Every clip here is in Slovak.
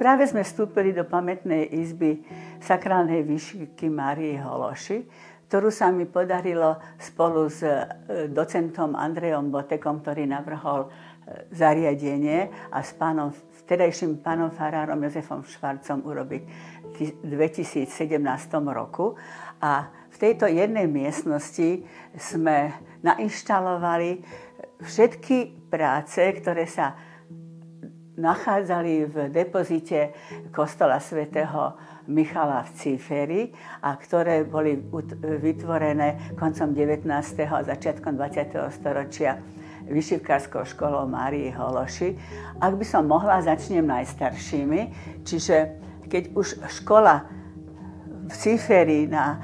práve sme vstúpili do pamätnej izby sakrálnej výšivky Márii Hološi, ktorú sa mi podarilo spolu s docentom Andrejom Botekom, ktorý navrhol zariadenie, a s vtedajším pánom farárom Jozefom Švarcom urobiť v 2017 roku. A v tejto jednej miestnosti sme nainštalovali všetky práce, ktoré sa nachádzali v depozite kostola svätého Michala v Cíferi a ktoré boli vytvorené koncom 19. a začiatkom 20. storočia vyšivkárskou školou Márii Hološi. Ak by som mohla, začnem najstaršími. Čiže keď už škola v Cíferi na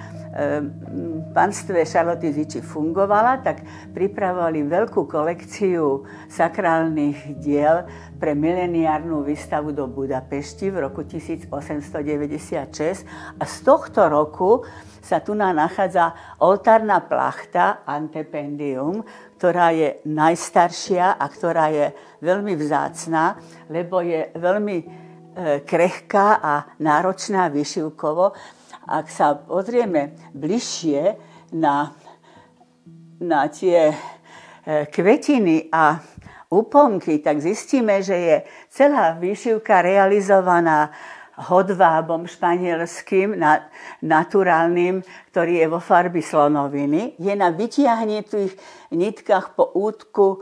panstve Charloty Ziči fungovala, tak pripravovali veľkú kolekciu sakrálnych diel pre mileniárnu výstavu do Budapešti v roku 1896. A z tohto roku sa tu nachádza oltárna plachta Antependium, ktorá je najstaršia a ktorá je veľmi vzácna, lebo je veľmi krehká a náročná vyšivkovo. Ak sa pozrieme bližšie na tie kvetiny a úponky, tak zistíme, že je celá výšivka realizovaná hodvábom španielským, naturálnym, ktorý je vo farbe slonoviny. Je na vytiahnutých nitkách po útku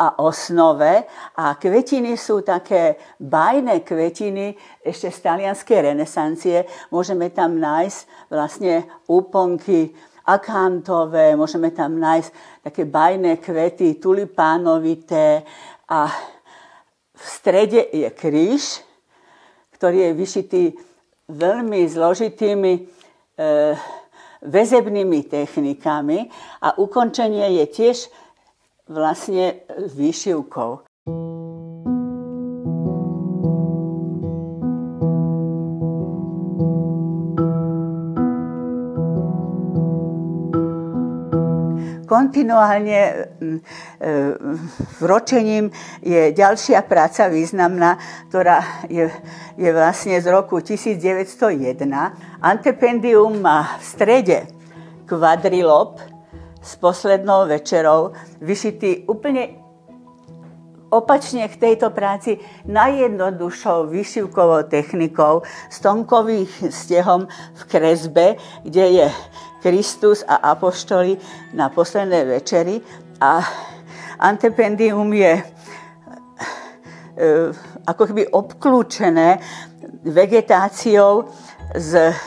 a osnove a kvetiny sú také bajné kvetiny ešte z talianskej renesancie. Môžeme tam nájsť vlastne úponky akantové, môžeme tam nájsť také bajné kvety tulipánovité a v strede je kríž, ktorý je vyšitý veľmi zložitými väzebnými technikami a ukončenie je tiež vlastne výšivkou. Kontinuálne vročením je ďalšia práca významná, ktorá je vlastne z roku 1901. Antependium má v strede kvadrilob s poslednou večerou, vyšitý úplne opačne k tejto práci najjednoduchšou vyšivkovou technikou s tonkovým stehom v kresbe, kde je Kristus a apoštoli na poslednej večeri. A antependium je ako keby obklúčené vegetáciou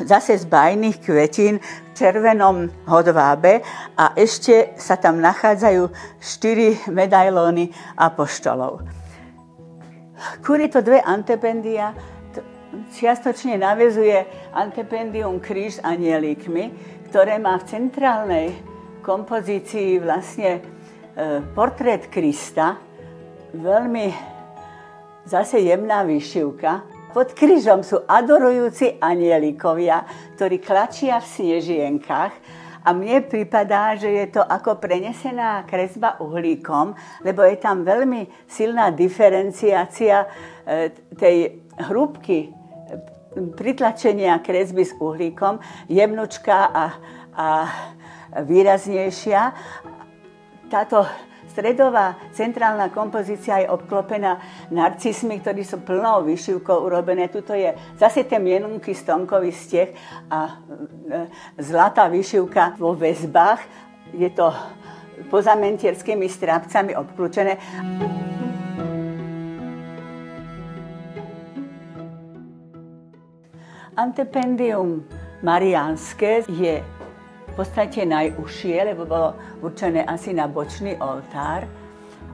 zase z bajných kvetín v červenom hodvábe a ešte sa tam nachádzajú 4 medailóny apoštolov. Kvôli to dve antependia čiastočne naväzuje antependium kríž s anielíkmi, ktoré má v centrálnej kompozícii vlastne portrét Krista, veľmi zase jemná výšivka. Pod krížom sú adorujúci anielikovia, ktorí klačia v snežienkach a mne pripadá, že je to ako prenesená kresba uhlíkom, lebo je tam veľmi silná diferenciácia tej hrúbky pritlačenia kresby s uhlíkom, jemnučká a výraznejšia. Táto stredová centrálna kompozícia je obklopená narcismi, ktorí sú plnou výšivkou urobené. Tuto je zase ten mienunký stonkový steh a zlatá výšivka vo väzbách. Je to pozamentierskými strápcami obklúčené. Antependium mariánske je v podstate najúžšie, lebo bolo určené asi na bočný oltár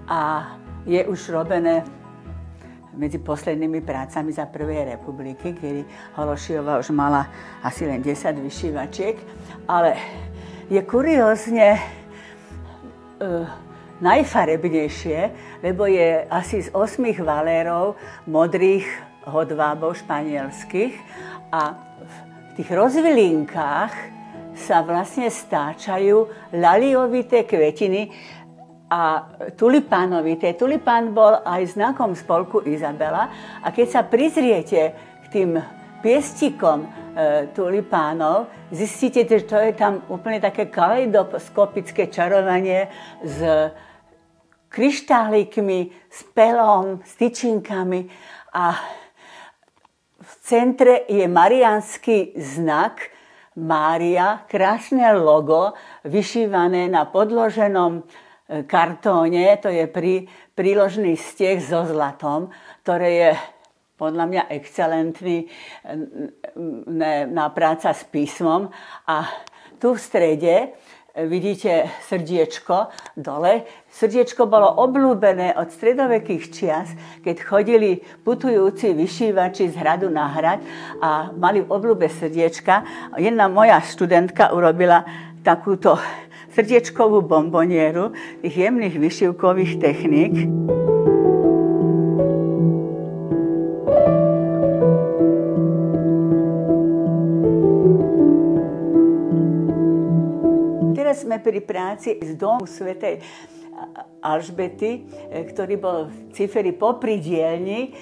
a je už robené medzi poslednými prácami za Prvej republiky, kedy Hološiová už mala asi len 10 vyšívačiek, ale je kuriózne najfarebnejšie, lebo je asi z 8 valérov modrých hodvábov španielských a v tých rozvilinkách sa vlastne stáčajú laliovité kvetiny a tulipánovité. Tulipán bol aj znakom spolku Izabela a keď sa prizriete k tým piestikom tulipánov, zistíte, že to je tam úplne také kaleidoskopické čarovanie s kryštálikmi, s pelom, s tyčinkami a v centre je mariánsky znak Mária, krásne logo, vyšívané na podloženom kartóne, to je príložný steh so zlatom, ktoré je podľa mňa excelentný na práca s písmom. A tu v strede vidíte srdiečko dole. Srdiečko bolo obľúbené od stredovekých čias, keď chodili putujúci vyšívači z hradu na hrad a mali v obľúbe srdiečka. Jedna moja študentka urobila takúto srdiečkovú bombonieru tých jemných vyšívkových techník. Teraz sme pri práci z domu svätej Alžbety, ktorý bol v Ciferi popri dielni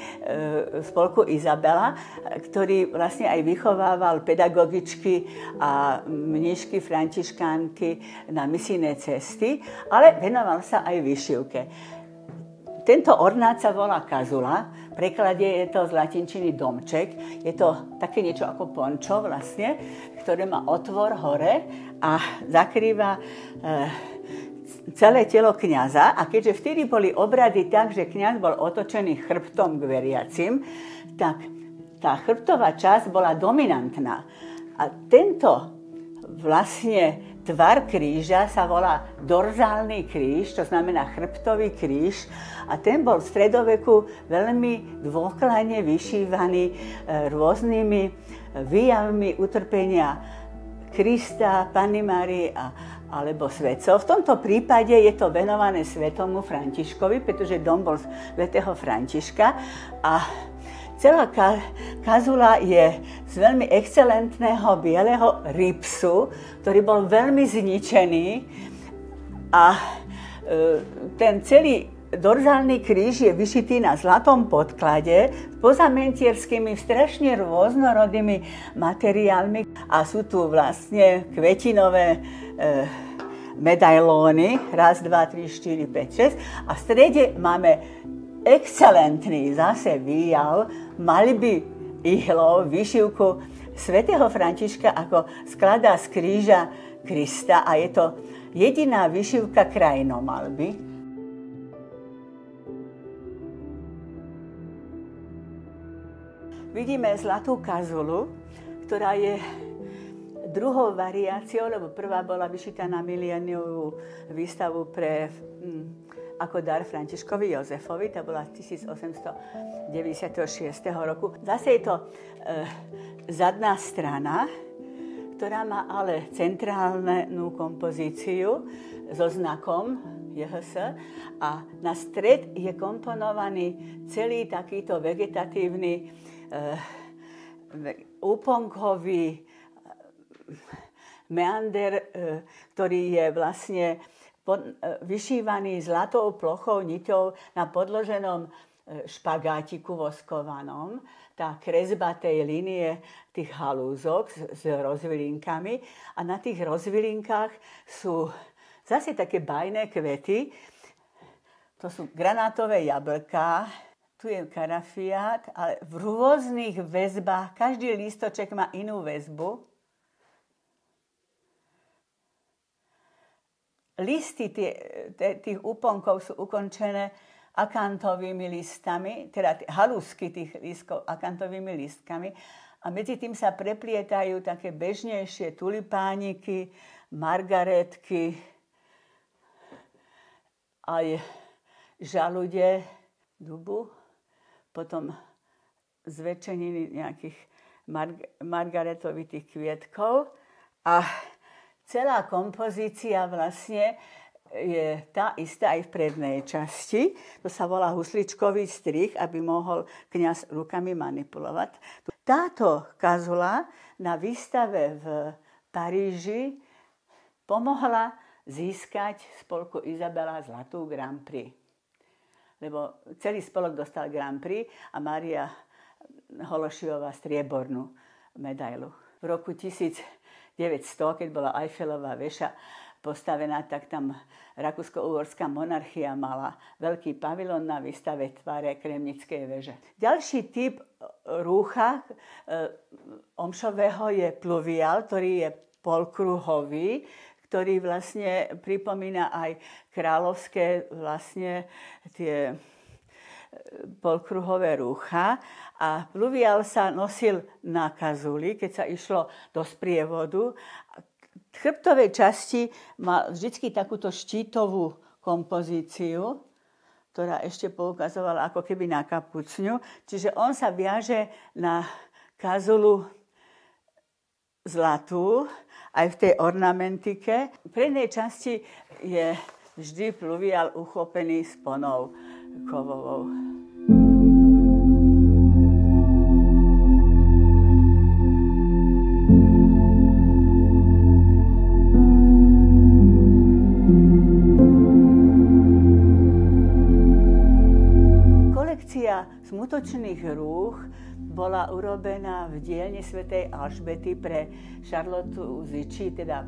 spolku Izabela, ktorý vlastne aj vychovával pedagogičky a mníšky františkánky na misijné cesty, ale venoval sa aj vyšívke. Tento ornát sa volá kazula, v preklade je to z latinčiny domček, je to také niečo ako pončo vlastne, ktoré má otvor hore a zakrýva celé telo kňaza. A keďže vtedy boli obrady tak, že kňaz bol otočený chrbtom k veriacim, tak tá chrbtová časť bola dominantná. A tento vlastne tvar kríža sa volá dorzálny kríž, to znamená chrbtový kríž. A ten bol v stredoveku veľmi dôkladne vyšívaný rôznymi výjavmi utrpenia Krista, Panny Márie alebo svätcov. V tomto prípade je to venované svätému Františkovi, pretože dom bol svätého Františka a celá kazula je z veľmi excelentného bieleho ripsu, ktorý bol veľmi zničený a ten celý dorzálny kríž je vyšitý na zlatom podklade s pozamentierskými strašne rôznorodými materiálmi a sú tu vlastne kvetinové medailóny, 1, 2, 3, 4, 5, 6 a v strede máme excelentný zase výjav maľby ihlov, vyšívku svätého Františka, ako skladá z kríža Krista a je to jediná vyšívka krajinomaľby. Vidíme zlatú kazulu, ktorá je druhou variáciou, lebo prvá bola vyšitá na miléniovú výstavu ako dar Františkovi Jozefovi, to bola 1896 roku. Zase je to zadná strana, ktorá má ale centrálnu kompozíciu so znakom JHS a na stred je komponovaný celý takýto vegetatívny úponkový meander, ktorý je vlastne vyšívaný zlatou plochou niťou na podloženom špagátiku voskovanom. Tá kresba tej línie tých halúzok s rozvilinkami a na tých rozvilinkách sú zase také bajné kvety. To sú granátové jablká, tu je karafiát, ale v rôznych väzbách, každý lístoček má inú väzbu. Listy tých úponkov sú ukončené akantovými listami, teda halúsky tých lístkov akantovými listkami a medzi tým sa preplietajú také bežnejšie tulipániky, margaretky, aj žalude, dubu, potom zväčšeniny nejakých margaretovitých kvietkov a celá kompozícia vlastne je tá istá aj v prednej časti. To sa volá husličkový strih, aby mohol kňaz rukami manipulovať. Táto kazula na výstave v Paríži pomohla získať spolku Izabela zlatú Grand Prix. Lebo celý spolok dostal Grand Prix a Mária Hološiová striebornú medailu. V roku 1900, keď bola Eiffelová väža postavená, tak tam Rakúsko-uhorská monarchia mala veľký pavilón na výstave tváre Kremnickej väže. Ďalší typ rúcha omšového je pluviál, ktorý je polkruhový, ktorý vlastne pripomína aj kráľovské vlastne tie polkruhové rúcha. A pluviál sa nosil na kazuli, keď sa išlo do sprievodu. V chrbtovej časti mal vždy takúto štítovú kompozíciu, ktorá ešte poukazovala ako keby na kapucňu. Čiže on sa viaže na kazulu zlatú, aj v tej ornamentike. V prednej časti je vždy pluviál uchopený sponou kovovou. Kolekcia smutočných rúch bola urobená v dielni svätej Alžbety pre Charlotu Ziči, teda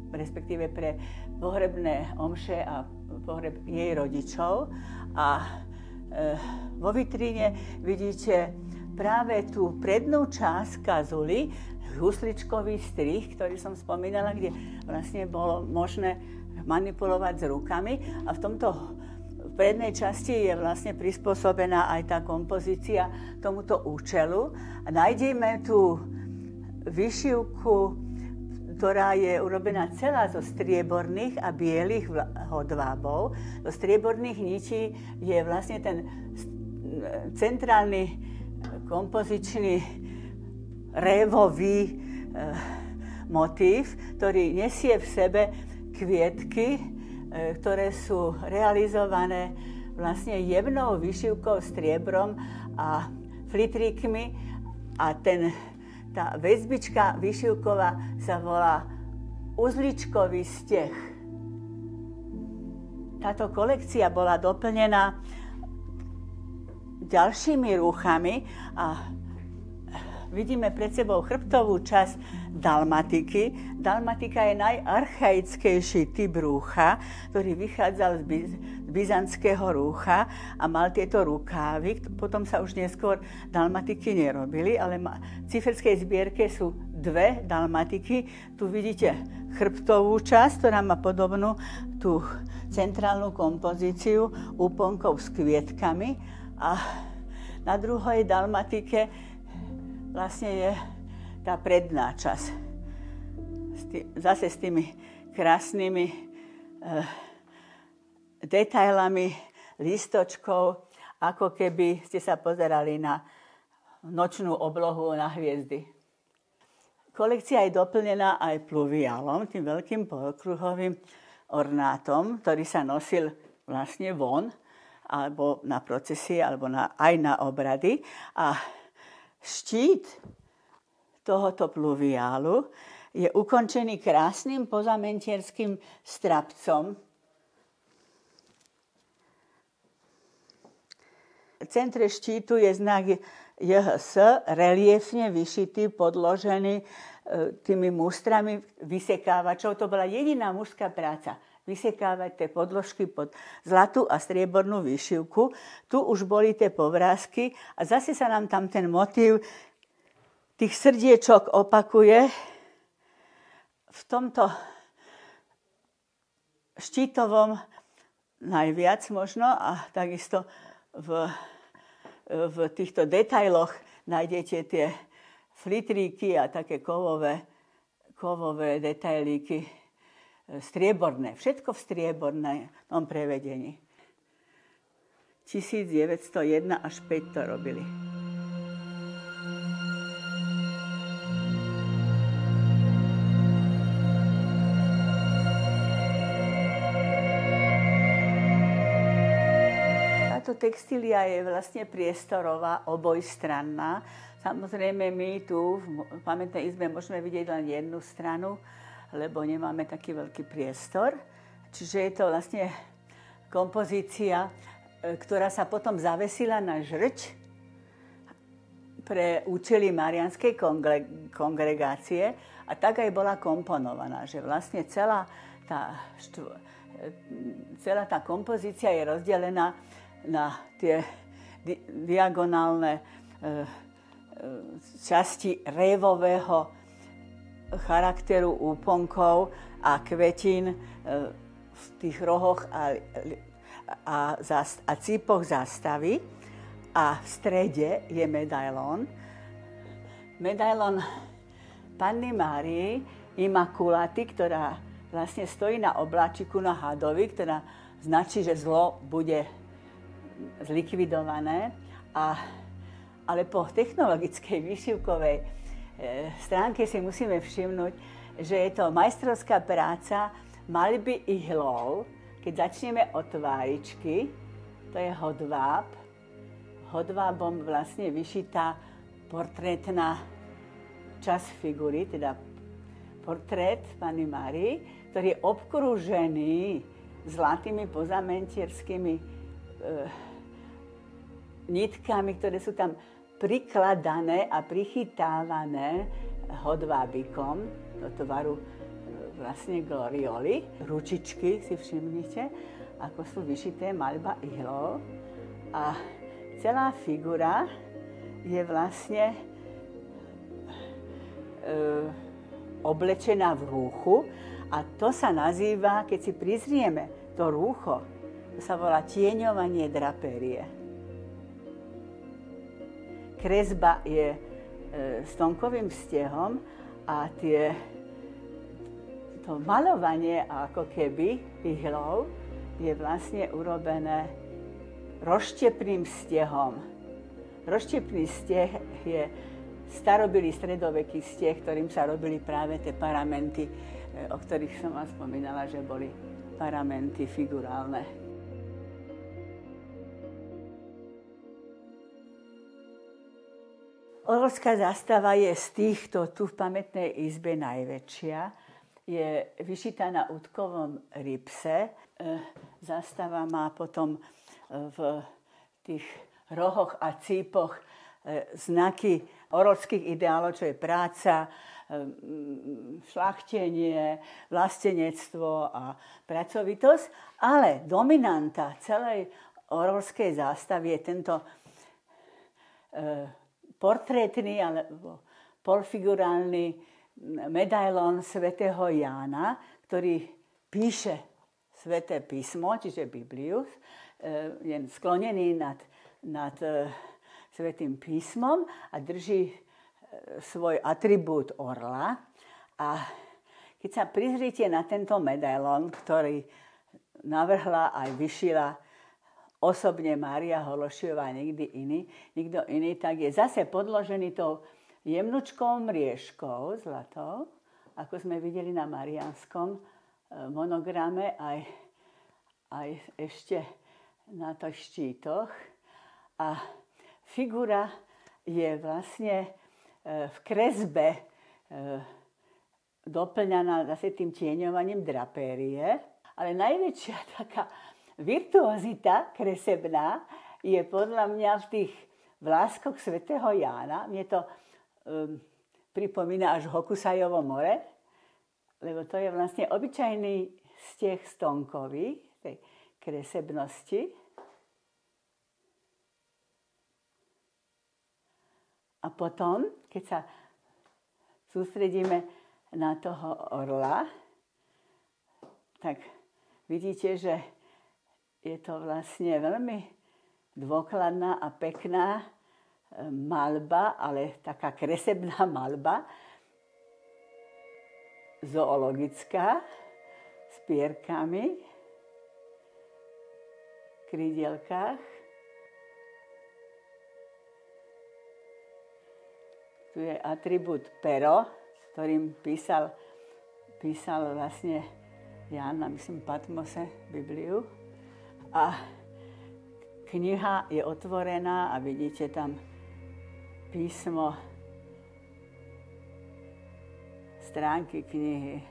respektíve pre pohrebné omše a pohreb jej rodičov. A vo vitríne vidíte práve tú prednú časť kazuly, husličkový strih, ktorý som spomínala, kde vlastne bolo možné manipulovať s rukami. A v tomto prednej časti je vlastne prispôsobená aj tá kompozícia tomuto účelu. A nájdeme tu vyšívku, ktorá je urobená celá zo strieborných a bielých hodvábov. Zo strieborných nití je vlastne ten centrálny kompozičný révový motív, ktorý nesie v sebe kvietky, ktoré sú realizované vlastne jemnou vyšívkou striebrom a flitríkmi a tá väzbička vyšívková sa volá uzličkový steh. Táto kolekcia bola doplnená ďalšími rúchami a vidíme pred sebou chrbtovú časť dalmatiky. Dalmatika je najarchaickejší typ rúcha, ktorý vychádzal z byzantského rúcha a mal tieto rukávy. Potom sa už neskôr dalmatiky nerobili, ale v ciferskej zbierke sú dve dalmatiky. Tu vidíte chrbtovú časť, ktorá má podobnú tú centrálnu kompozíciu úponkov s kvietkami a na druhej dalmatike vlastne je tá predná časť. Zase s tými krásnymi detailami lístočkov, ako keby ste sa pozerali na nočnú oblohu, na hviezdy. Kolekcia je doplnená aj pluviálom, tým veľkým polkruhovým ornátom, ktorý sa nosil vlastne von, alebo na procesie, alebo aj na obrady. A štít tohoto pluviálu je ukončený krásnym pozamentierským strapcom. V centre štítu je znak JHS, reliefne vyšitý, podložený tými mústrami vysekávačov. To bola jediná mužská práca. Vysekávať tie podložky pod zlatú a striebornú vyšívku. Tu už boli tie povrázky a zase sa nám tam ten motív tých srdiečok opakuje. V tomto štítovom najviac možno a takisto v týchto detailoch nájdete tie flitríky a také kovové detailíky strieborné. Všetko v striebornom prevedení. 1901 až 5 to robili. Textília je vlastne priestorová, obojstranná. Samozrejme, my tu v pamätnej izbe môžeme vidieť len jednu stranu, lebo nemáme taký veľký priestor. Čiže je to vlastne kompozícia, ktorá sa potom zavesila na žrč pre účely Mariánskej kongregácie a tak aj bola komponovaná, že vlastne celá tá kompozícia je rozdelená na tie diagonálne časti révového charakteru úponkov a kvetín v tých rohoch a cípoch zástavy. A v strede je medailón. Medailón Panny Márii Immaculaty, ktorá vlastne stojí na obláčiku na hadovi, ktorá značí, že zlo bude zlikvidované. Ale po technologickej výšivkovej stránke si musíme všimnúť, že je to majstrovská práca maľby ihlov. Keď začneme od tváričky, to je hodváb. Hodvábom vlastne vyšitá portrétna časť figury, teda portrét Panny Márii, ktorý je obkrúžený zlatými pozamentierskými nitkami, ktoré sú tam prikladané a prichytávané hodvábikom do tvaru vlastne glorioli. Ručičky si všimnite, ako sú vyšité maľba ihlov. A celá figura je vlastne oblečená v rúchu a to sa nazýva, keď si prizrieme to rúcho, to sa volá tieňovanie drapérie. Kresba je stonkovým stehom a to malovanie ako keby ihlov je vlastne urobené rozštepným stehom. Rozštepný steh je starobilý stredoveký steh, ktorým sa robili práve tie paramenty, o ktorých som vám spomínala, že boli paramenty figurálne. Orlská zástava je z týchto tu v pamätnej izbe najväčšia. Je vyšitá na útkovom ripse. Zástava má potom v tých rohoch a cípoch znaky orlských ideálov, čo je práca, šľachtenie, vlastenectvo a pracovitosť. Ale dominanta celej orlskej zástavy je tento portrétny alebo polfigurálny medailón svätého Jána, ktorý píše sväté písmo, čiže Bibliu, je sklonený nad svätým písmom a drží svoj atribút orla. A keď sa prizrite na tento medailón, ktorý navrhla aj vyšila osobne Mária Hološiová, nikto iný, tak je zase podložený tou jemnučkou mriežkou zlatou, ako sme videli na mariánskom monograme, aj ešte na tých štítoch. A figura je vlastne v kresbe doplňaná zase tým tieňovaním drapérie. Ale najväčšia taká virtuozita kresebná je podľa mňa v tých vláskoch svätého Jána. Mne to pripomína až Hokusajovo more, lebo to je vlastne obyčajný steh stonkový, tej kresebnosti. A potom, keď sa sústredíme na toho orla, tak vidíte, že je to vlastne veľmi dôkladná a pekná maľba, ale taká kresebná maľba, zoologická, s pierkami, krídelkách. Tu je atribút pero, ktorým písal vlastne Ján, myslím, Patmose, Bibliu. A kniha je otvorená a vidíte tam písmo, stránky knihy,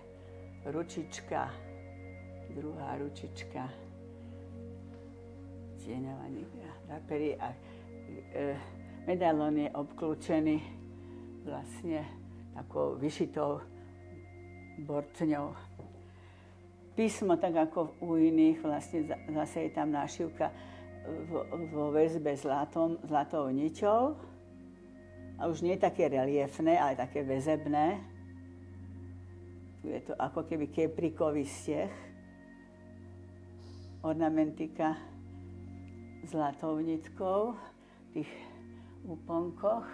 ručička, druhá ručička. Tieňová drapery a medailón je obklúčený vlastne takou vyšitou bortňou. Písmo, tak ako u iných, vlastne zase je tam nášivka vo väzbe zlatou niťou. A už nie je také reliefné, ale také väzebné. Tu je to ako keby keprikový steh. Ornamentika zlatou nitkou v tých úponkoch.